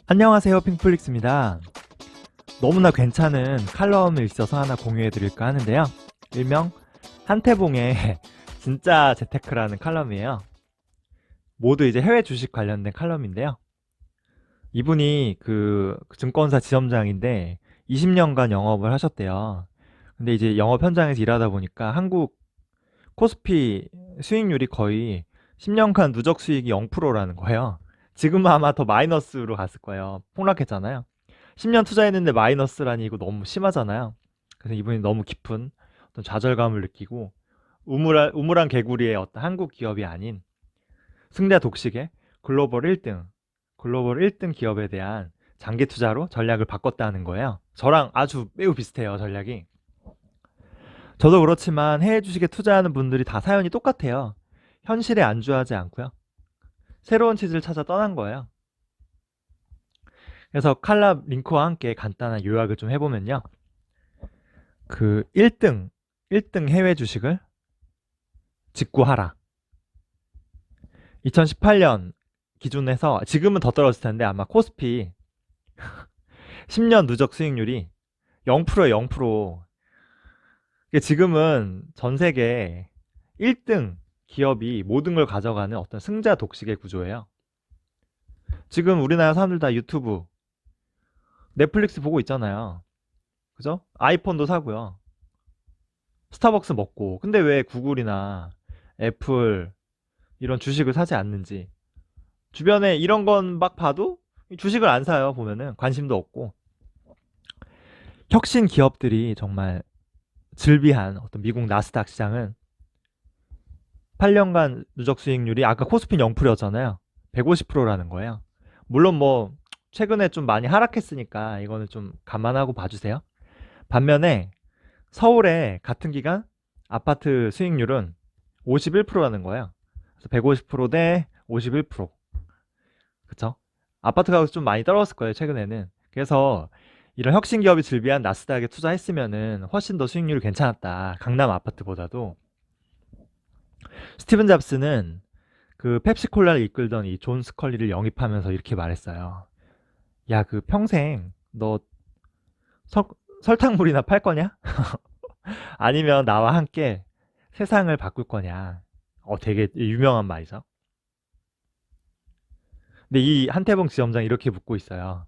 안녕하세요, 핑플릭스입니다. 너무나 괜찮은 칼럼이 있어서 하나 공유해드릴까 하는데요. 일명 한태봉의 진짜 재테크라는 칼럼이에요. 모두 이제 해외 주식 관련된 칼럼인데요. 이분이 그 증권사 지점장인데 20년간 영업을 하셨대요. 근데 이제 영업 현장에서 일하다 보니까 한국 코스피 수익률이 거의 10년간 누적 수익이 0%라는 거예요. 지금은 아마 더 마이너스로 갔을 거예요. 폭락했잖아요. 10년 투자했는데 마이너스라니 이거 너무 심하잖아요. 그래서 이분이 너무 깊은 어떤 좌절감을 느끼고 우물한 개구리의 어떤 한국 기업이 아닌 승자 독식의 글로벌 1등, 글로벌 1등 기업에 대한 장기 투자로 전략을 바꿨다는 거예요. 저랑 아주 매우 비슷해요, 전략이. 저도 그렇지만 해외 주식에 투자하는 분들이 다 사연이 똑같아요. 현실에 안주하지 않고요. 새로운 치즈를 찾아 떠난 거예요. 그래서 칼라 링크와 함께 간단한 요약을 좀 해보면요. 그 1등 해외 주식을 직구하라. 2018년 기준에서 지금은 더 떨어질 텐데 아마 코스피 10년 누적 수익률이 0%에 0%. 지금은 전 세계 1등 기업이 모든 걸 가져가는 어떤 승자 독식의 구조예요. 지금 우리나라 사람들 다 유튜브, 넷플릭스 보고 있잖아요. 그죠? 아이폰도 사고요. 스타벅스 먹고. 근데 왜 구글이나 애플 이런 주식을 사지 않는지. 주변에 이런 건 막 봐도 주식을 안 사요, 보면은. 관심도 없고. 혁신 기업들이 정말 즐비한 어떤 미국 나스닥 시장은 8년간 누적 수익률이 아까 코스피는 0%였잖아요. 150%라는 거예요. 물론 뭐 최근에 좀 많이 하락했으니까 이거는 좀 감안하고 봐주세요. 반면에 서울의 같은 기간 아파트 수익률은 51%라는 거예요. 그래서 150%대 51%. 그쵸? 아파트 가격이 좀 많이 떨어졌을 거예요, 최근에는. 그래서 이런 혁신 기업이 즐비한 나스닥에 투자했으면은 훨씬 더 수익률이 괜찮았다. 강남 아파트보다도. 스티븐 잡스는 그 펩시콜라를 이끌던 이 존 스컬리를 영입하면서 이렇게 말했어요. 야, 그 평생 너 설, 설탕물이나 팔 거냐? 아니면 나와 함께 세상을 바꿀 거냐? 되게 유명한 말이죠. 근데 이 한태봉 지점장 이렇게 묻고 있어요.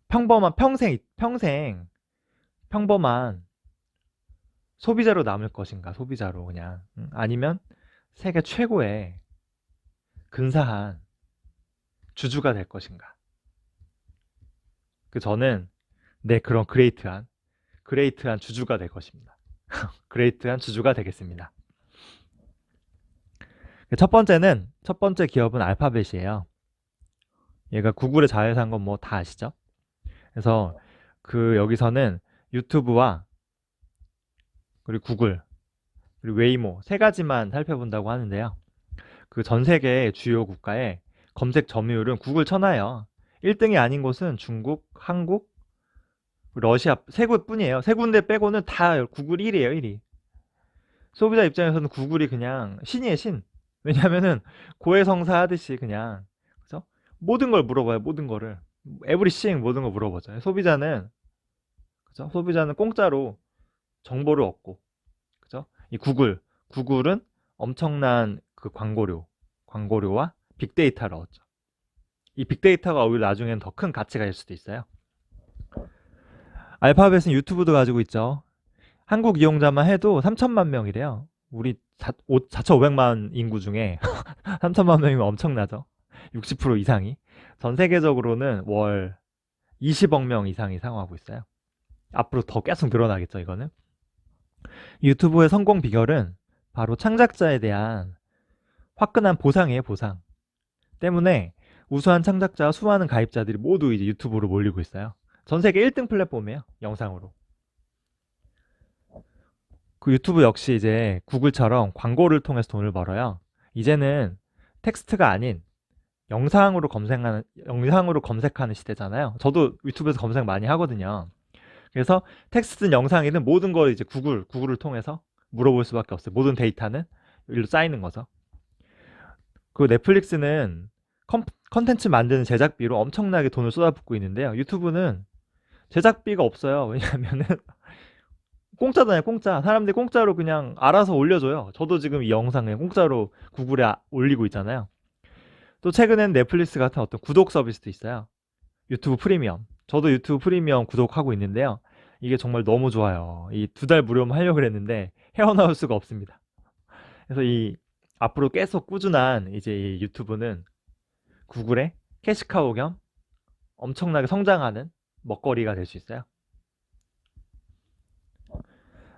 평생 평범한 소비자로 남을 것인가? 소비자로 그냥. 아니면 세계 최고의 근사한 주주가 될 것인가? 저는 네, 그런 그레이트한 주주가 될 것입니다. 그레이트한 주주가 되겠습니다. 첫 번째 기업은 알파벳이에요. 얘가 구글의 자회사인 건 뭐 다 아시죠? 그래서 여기서는 유튜브와 그리고 구글 그리고 웨이모 세 가지만 살펴본다고 하는데요. 그 전 세계 주요 국가의 검색 점유율은 구글 천하예요. 1등이 아닌 곳은 중국, 한국, 러시아 세 곳뿐이에요. 세 군데 빼고는 다 구글 1위에요, 1위. 소비자 입장에서는 구글이 그냥 신이에요, 신. 왜냐면은 고해성사 하듯이 그냥 그죠? 모든 걸 물어봐요, 모든 거를. 에브리싱 모든 걸 물어보죠. 소비자는 그죠? 소비자는 공짜로 정보를 얻고 그죠? 이 구글은 엄청난 그 광고료와 빅데이터를 얻죠. 이 빅데이터가 오히려 나중엔 더 큰 가치가 될 수도 있어요. 알파벳은 유튜브도 가지고 있죠. 한국 이용자만 해도 3천만 명이래요. 우리 4,500만 인구 중에 3천만 명이면 엄청나죠. 60% 이상이. 전 세계적으로는 월 20억 명 이상이 사용하고 있어요. 앞으로 더 계속 늘어나겠죠, 이거는. 유튜브의 성공 비결은 바로 창작자에 대한 화끈한 보상이에요, 보상. 때문에 우수한 창작자와 수많은 가입자들이 모두 이제 유튜브로 몰리고 있어요. 전 세계 1등 플랫폼이에요, 영상으로. 그 유튜브 역시 이제 구글처럼 광고를 통해서 돈을 벌어요. 이제는 텍스트가 아닌 영상으로 검색하는 시대잖아요. 저도 유튜브에서 검색 많이 하거든요. 그래서 텍스트든 영상이든 모든 걸 이제 구글을 통해서 물어볼 수밖에 없어요. 모든 데이터는 일로 쌓이는 거죠. 그 넷플릭스는 컨텐츠 만드는 제작비로 엄청나게 돈을 쏟아붓고 있는데요. 유튜브는 제작비가 없어요. 왜냐하면은 공짜잖아요, 공짜. 사람들이 공짜로 그냥 알아서 올려줘요. 저도 지금 이 영상을 공짜로 구글에 올리고 있잖아요. 또 최근엔 넷플릭스 같은 어떤 구독 서비스도 있어요. 유튜브 프리미엄. 저도 유튜브 프리미엄 구독하고 있는데요. 이게 정말 너무 좋아요. 이 2달 무료만 하려고 그랬는데 헤어나올 수가 없습니다. 그래서 이 앞으로 계속 꾸준한 이제 이 유튜브는 구글의 캐시카우 겸 엄청나게 성장하는 먹거리가 될 수 있어요.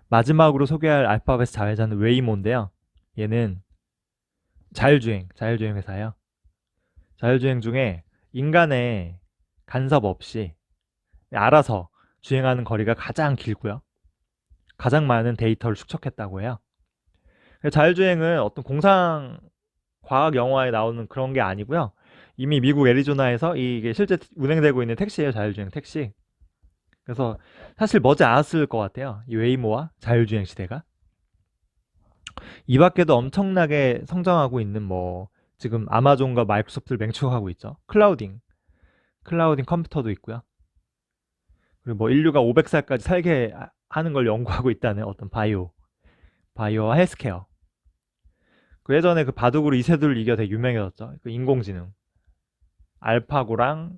마지막으로 소개할 알파벳 자회사는 웨이모인데요. 얘는 자율주행 회사예요. 자율주행 중에 인간의 간섭 없이 알아서 주행하는 거리가 가장 길고요. 가장 많은 데이터를 축적했다고 해요. 자율주행은 어떤 공상 과학 영화에 나오는 그런 게 아니고요. 이미 미국 애리조나에서 이게 실제 운행되고 있는 택시예요. 자율주행 택시. 그래서 사실 머지 않았을 것 같아요. 이 웨이모와 자율주행 시대가. 이 밖에도 엄청나게 성장하고 있는 뭐 지금 아마존과 마이크로소프트를 맹추하고 있죠. 클라우딩 컴퓨터도 있고요. 그리고 뭐 인류가 500살까지 살게 하는 걸 연구하고 있다는 어떤 바이오와 헬스케어. 그 예전에 그 바둑으로 이세돌 이겨 되게 유명해졌죠. 그 인공지능. 알파고랑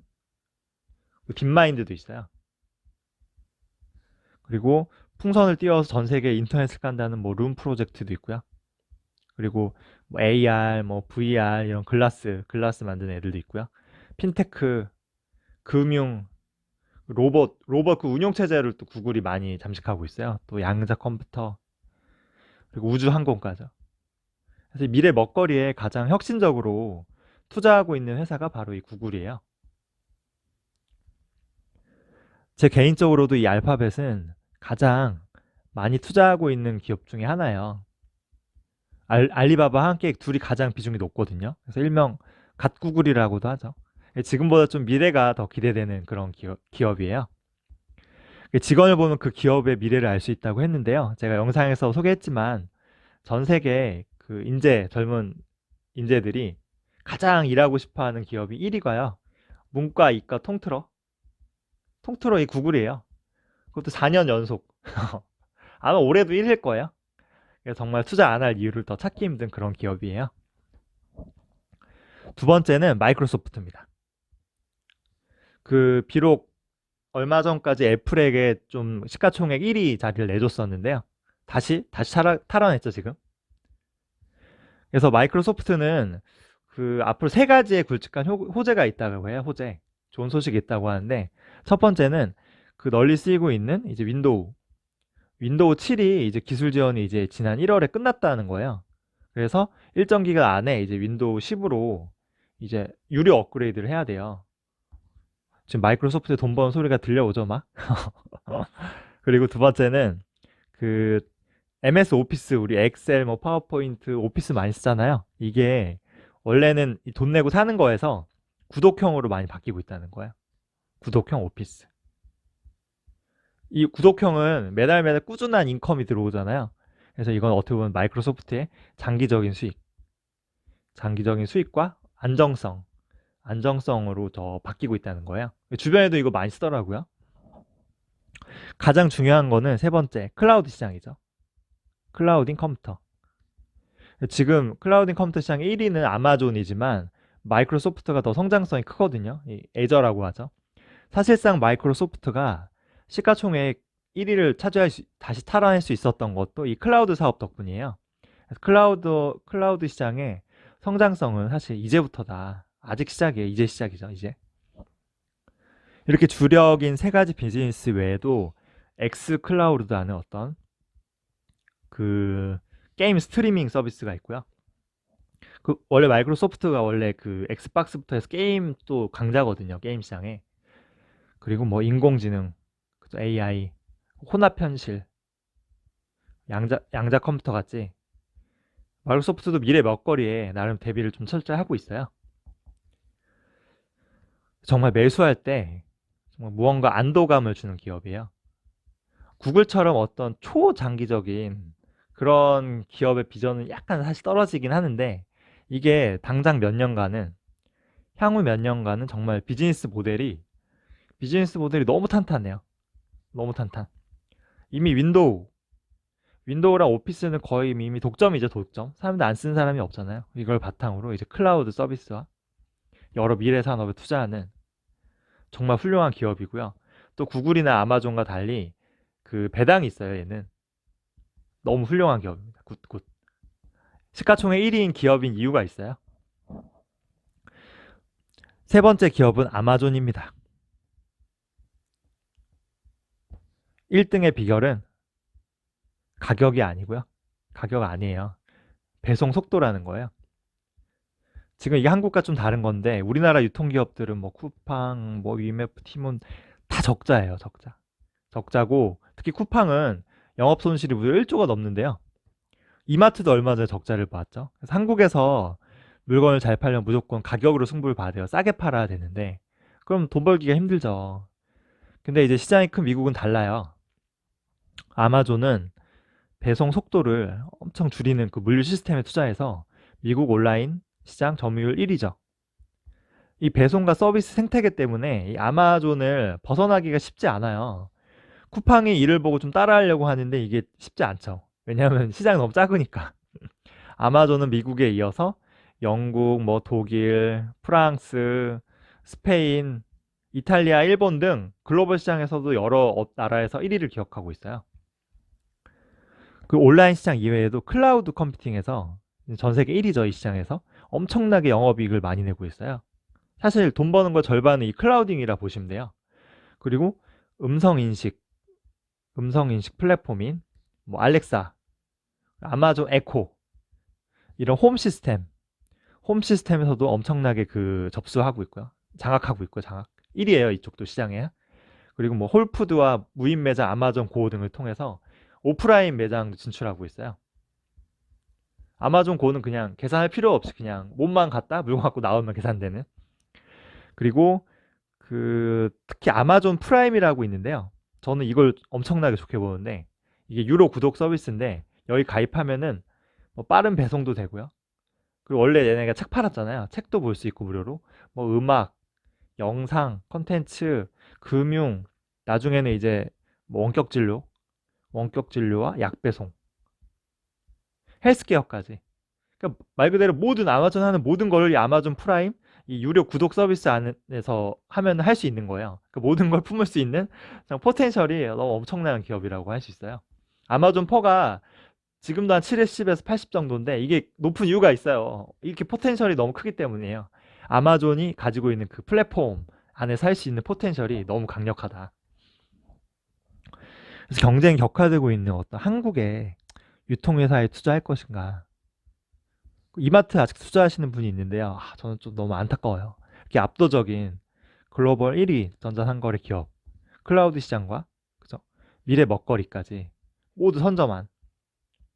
그 딥마인드도 있어요. 그리고 풍선을 띄워서 전 세계 인터넷을 깐다는 뭐 룸 프로젝트도 있고요. 그리고 뭐 AR, 뭐 VR 이런 글라스 만드는 애들도 있고요. 핀테크, 금융, 로봇 그 운용 체제를 또 구글이 많이 잠식하고 있어요. 또 양자 컴퓨터, 그리고 우주 항공까지. 그래서 미래 먹거리에 가장 혁신적으로 투자하고 있는 회사가 바로 이 구글이에요. 제 개인적으로도 이 알파벳은 가장 많이 투자하고 있는 기업 중에 하나예요. 알리바바와 함께 둘이 가장 비중이 높거든요. 그래서 일명 갓구글이라고도 하죠. 지금보다 좀 미래가 더 기대되는 그런 기업이에요. 직원을 보면 그 기업의 미래를 알 수 있다고 했는데요. 제가 영상에서 소개했지만 전 세계 그 젊은 인재들이 가장 일하고 싶어 하는 기업이 1위가요. 문과, 이과 통틀어 이 구글이에요. 그것도 4년 연속. 아마 올해도 1위일 거예요. 그래서 정말 투자 안 할 이유를 더 찾기 힘든 그런 기업이에요. 두 번째는 마이크로소프트입니다. 비록 얼마 전까지 애플에게 좀 시가총액 1위 자리를 내줬었는데요. 다시 탈환했죠, 지금. 그래서 마이크로소프트는 앞으로 세 가지의 굵직한 호재가 있다고 해요, 호재. 좋은 소식이 있다고 하는데, 첫 번째는 널리 쓰이고 있는 이제 윈도우 7이 이제 기술 지원이 이제 지난 1월에 끝났다는 거예요. 그래서 일정 기간 안에 이제 윈도우 10으로 이제 유료 업그레이드를 해야 돼요. 지금 마이크로소프트 돈 버는 소리가 들려오죠, 막? 그리고 두 번째는 그 MS 오피스, 우리 엑셀, 뭐 파워포인트, 오피스 많이 쓰잖아요. 이게 원래는 돈 내고 사는 거에서 구독형으로 많이 바뀌고 있다는 거예요. 구독형 오피스. 이 구독형은 매달 꾸준한 인컴이 들어오잖아요. 그래서 이건 어떻게 보면 마이크로소프트의 장기적인 수익과 안정성으로 더 바뀌고 있다는 거예요. 주변에도 이거 많이 쓰더라고요. 가장 중요한 거는 세 번째, 클라우드 시장이죠. 클라우딩 컴퓨터. 지금 클라우딩 컴퓨터 시장 1위는 아마존이지만 마이크로소프트가 더 성장성이 크거든요. 이 애저라고 하죠. 사실상 마이크로소프트가 시가총액 1위를 다시 탈환할 수 있었던 것도 이 클라우드 사업 덕분이에요. 클라우드 시장의 성장성은 사실 이제부터다. 아직 시작이에요. 이제 시작이죠, 이제. 이렇게 주력인 세 가지 비즈니스 외에도 X 클라우드라는 어떤 게임 스트리밍 서비스가 있고요. 원래 마이크로소프트가 원래 엑스박스부터 해서 게임 또 강자거든요, 게임 시장에. 그리고 뭐 인공지능, AI, 혼합 현실, 양자 컴퓨터 같지. 마이크로소프트도 미래 먹거리에 나름 대비를 좀 철저히 하고 있어요. 정말 매수할 때 정말 무언가 안도감을 주는 기업이에요. 구글처럼 어떤 초장기적인 그런 기업의 비전은 약간 사실 떨어지긴 하는데 이게 당장 몇 년간은 향후 몇 년간은 정말 비즈니스 모델이 너무 탄탄해요. 너무 탄탄. 이미 윈도우랑 오피스는 거의 이미 독점이죠, 독점. 사람들 안 쓰는 사람이 없잖아요. 이걸 바탕으로 이제 클라우드 서비스와 여러 미래 산업에 투자하는 정말 훌륭한 기업이고요. 또 구글이나 아마존과 달리 그 배당이 있어요, 얘는. 너무 훌륭한 기업입니다. 굿. 시가총액 1위인 기업인 이유가 있어요. 세 번째 기업은 아마존입니다. 1등의 비결은 가격이 아니고요. 가격 아니에요. 배송 속도라는 거예요. 지금 이게 한국과 좀 다른 건데 우리나라 유통기업들은 뭐 쿠팡, 뭐 위메프, 티몬 다 적자예요. 적자고 특히 쿠팡은 영업 손실이 무려 1조가 넘는데요. 이마트도 얼마 전에 적자를 봤죠. 그래서 한국에서 물건을 잘 팔려면 무조건 가격으로 승부를 봐야 돼요. 싸게 팔아야 되는데 그럼 돈 벌기가 힘들죠. 근데 이제 시장이 큰 미국은 달라요. 아마존은 배송 속도를 엄청 줄이는 그 물류 시스템에 투자해서 미국 온라인 시장 점유율 1위죠. 이 배송과 서비스 생태계 때문에 이 아마존을 벗어나기가 쉽지 않아요. 쿠팡이 이를 보고 좀 따라하려고 하는데 이게 쉽지 않죠. 왜냐하면 시장이 너무 작으니까. 아마존은 미국에 이어서 영국, 뭐 독일, 프랑스, 스페인, 이탈리아, 일본 등 글로벌 시장에서도 여러 나라에서 1위를 기록하고 있어요. 그 온라인 시장 이외에도 클라우드 컴퓨팅에서 전 세계 1위죠, 이 시장에서. 엄청나게 영업이익을 많이 내고 있어요. 사실 돈 버는 거 절반은 이 클라우딩이라 보시면 돼요. 그리고 음성 인식 플랫폼인 뭐 알렉사, 아마존 에코 이런 홈 시스템에서도 엄청나게 그 접수하고 있고요. 장악하고 있고요. 1위에요. 이쪽도 시장에. 그리고 뭐 홀푸드와 무인 매장 아마존 고 등을 통해서 오프라인 매장도 진출하고 있어요. 아마존 고는 그냥 계산할 필요 없이 그냥 몸만 갖다 물건 갖고 나오면 계산되는. 그리고 그 특히 아마존 프라임이라고 있는데요. 저는 이걸 엄청나게 좋게 보는데 이게 유로 구독 서비스인데 여기 가입하면은 뭐 빠른 배송도 되고요. 그리고 원래 얘네가 책 팔았잖아요. 책도 볼 수 있고 무료로 뭐 음악, 영상, 컨텐츠, 금융, 나중에는 이제 뭐 원격 진료와 약 배송, 헬스케어까지. 그러니까 말 그대로 모든 아마존 하는 모든 걸 이 아마존 프라임 이 유료 구독 서비스 안에서 하면 할 수 있는 거예요. 그 모든 걸 품을 수 있는 포텐셜이 너무 엄청난 기업이라고 할 수 있어요. 아마존 퍼가 지금도 한 70에서 80 정도인데 이게 높은 이유가 있어요. 이렇게 포텐셜이 너무 크기 때문이에요. 아마존이 가지고 있는 그 플랫폼 안에서 할 수 있는 포텐셜이 너무 강력하다. 그래서 경쟁이 격화되고 있는 어떤 한국의 유통회사에 투자할 것인가. 이마트 아직 투자하시는 분이 있는데요. 저는 좀 너무 안타까워요. 이렇게 압도적인 글로벌 1위 전자상거래 기업, 클라우드 시장과 그죠? 미래 먹거리까지 모두 선점한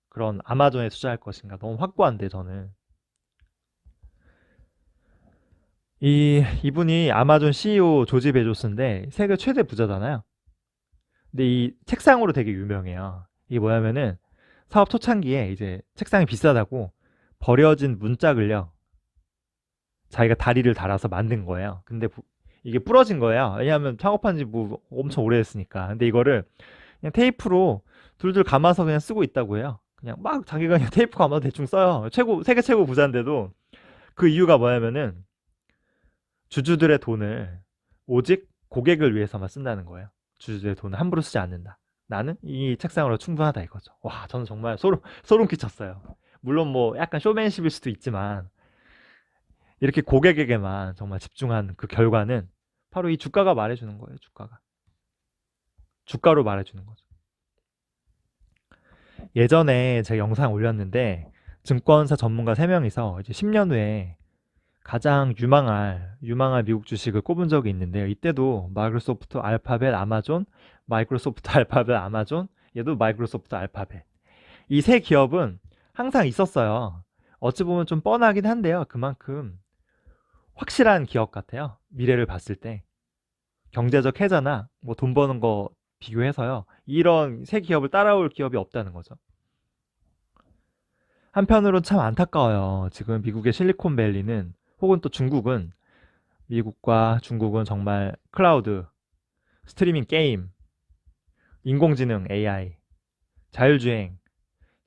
그런 아마존에 투자할 것인가 너무 확고한데 저는 이분이 아마존 CEO 조지 베조스인데 세계 최대 부자잖아요. 근데 이 책상으로 되게 유명해요. 이게 뭐냐면은 사업 초창기에 이제 책상이 비싸다고 버려진 문짝을요. 자기가 다리를 달아서 만든 거예요. 근데 이게 부러진 거예요. 왜냐하면 창업한 지 뭐 엄청 오래됐으니까. 근데 이거를 그냥 테이프로 둘둘 감아서 그냥 쓰고 있다고 해요. 그냥 막 자기가 그냥 테이프 감아서 대충 써요. 세계 최고 부자인데도 그 이유가 뭐냐면은 주주들의 돈을 오직 고객을 위해서만 쓴다는 거예요. 주주들의 돈을 함부로 쓰지 않는다. 나는 이 책상으로 충분하다 이거죠. 와, 저는 정말 소름 끼쳤어요. 물론 뭐 약간 쇼맨십일 수도 있지만 이렇게 고객에게만 정말 집중한 그 결과는 바로 이 주가가 말해주는 거예요. 주가로 말해주는 거죠. 예전에 제가 영상 올렸는데 증권사 전문가 3명이서 이제 10년 후에 가장 유망할 미국 주식을 꼽은 적이 있는데요. 이때도 마이크로소프트, 알파벳, 아마존, 마이크로소프트, 알파벳, 아마존, 얘도 마이크로소프트, 알파벳. 이 세 기업은 항상 있었어요. 어찌 보면 좀 뻔하긴 한데요. 그만큼 확실한 기업 같아요. 미래를 봤을 때. 경제적 해자나 뭐 돈 버는 거 비교해서요. 이런 세 기업을 따라올 기업이 없다는 거죠. 한편으로는 참 안타까워요. 지금 미국의 실리콘밸리는 혹은 또 중국은 미국과 중국은 정말 클라우드, 스트리밍 게임, 인공지능 AI, 자율주행,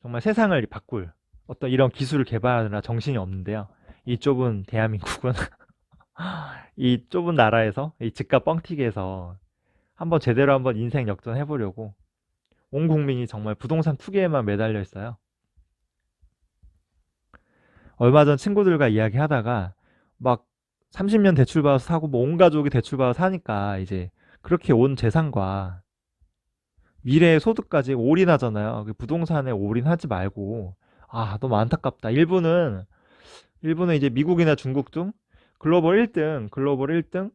정말 세상을 바꿀 어떤 이런 기술을 개발하느라 정신이 없는데요. 이 좁은 대한민국은 이 좁은 나라에서 이 집값 뻥튀기에서 한번 제대로 한번 인생 역전해 보려고 온 국민이 정말 부동산 투기에만 매달려 있어요. 얼마 전 친구들과 이야기하다가 막 30년 대출 받아서 사고 뭐 온 가족이 대출 받아서 사니까 이제 그렇게 온 재산과 미래의 소득까지 올인하잖아요. 그 부동산에 올인하지 말고 너무 안타깝다. 일부는 이제 미국이나 중국 등 글로벌 1등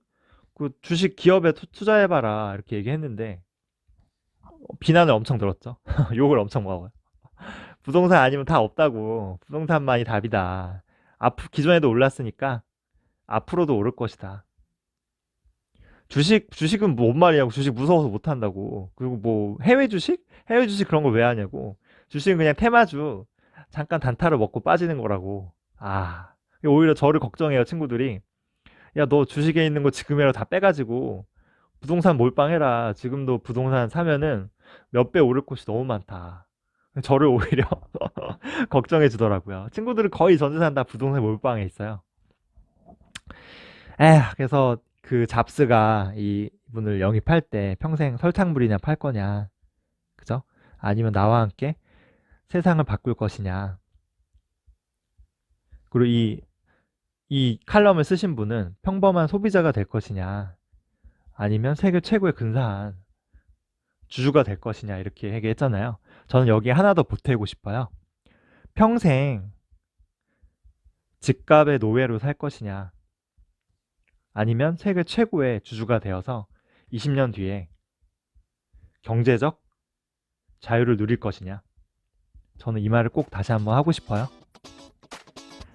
그 주식 기업에 투자해봐라 이렇게 얘기했는데 비난을 엄청 들었죠. 욕을 엄청 먹어요. 부동산 아니면 다 없다고. 부동산만이 답이다. 기존에도 올랐으니까 앞으로도 오를 것이다. 주식은 뭔 말이냐고. 주식 무서워서 못 한다고. 그리고 뭐 해외 주식? 해외 주식 그런 걸 왜 하냐고. 주식은 그냥 테마주 잠깐 단타로 먹고 빠지는 거라고. 오히려 저를 걱정해요, 친구들이. 야, 너 주식에 있는 거 지금이라도 다 빼가지고 부동산 몰빵해라. 지금도 부동산 사면은 몇 배 오를 곳이 너무 많다. 저를 오히려 걱정해 주더라고요. 친구들은 거의 전 재산 다 부동산 몰빵에 있어요. 그래서 그 잡스가 이분을 영입할 때 평생 설탕물이나 팔 거냐, 그죠? 아니면 나와 함께 세상을 바꿀 것이냐. 그리고 이 칼럼을 쓰신 분은 평범한 소비자가 될 것이냐, 아니면 세계 최고의 근사한 주주가 될 것이냐, 이렇게 얘기했잖아요. 저는 여기에 하나 더 보태고 싶어요. 평생 집값의 노예로 살 것이냐, 아니면 세계 최고의 주주가 되어서 20년 뒤에 경제적 자유를 누릴 것이냐. 저는 이 말을 꼭 다시 한번 하고 싶어요.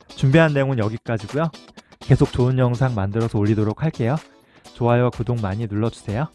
준비한 내용은 여기까지고요. 계속 좋은 영상 만들어서 올리도록 할게요. 좋아요와 구독 많이 눌러주세요.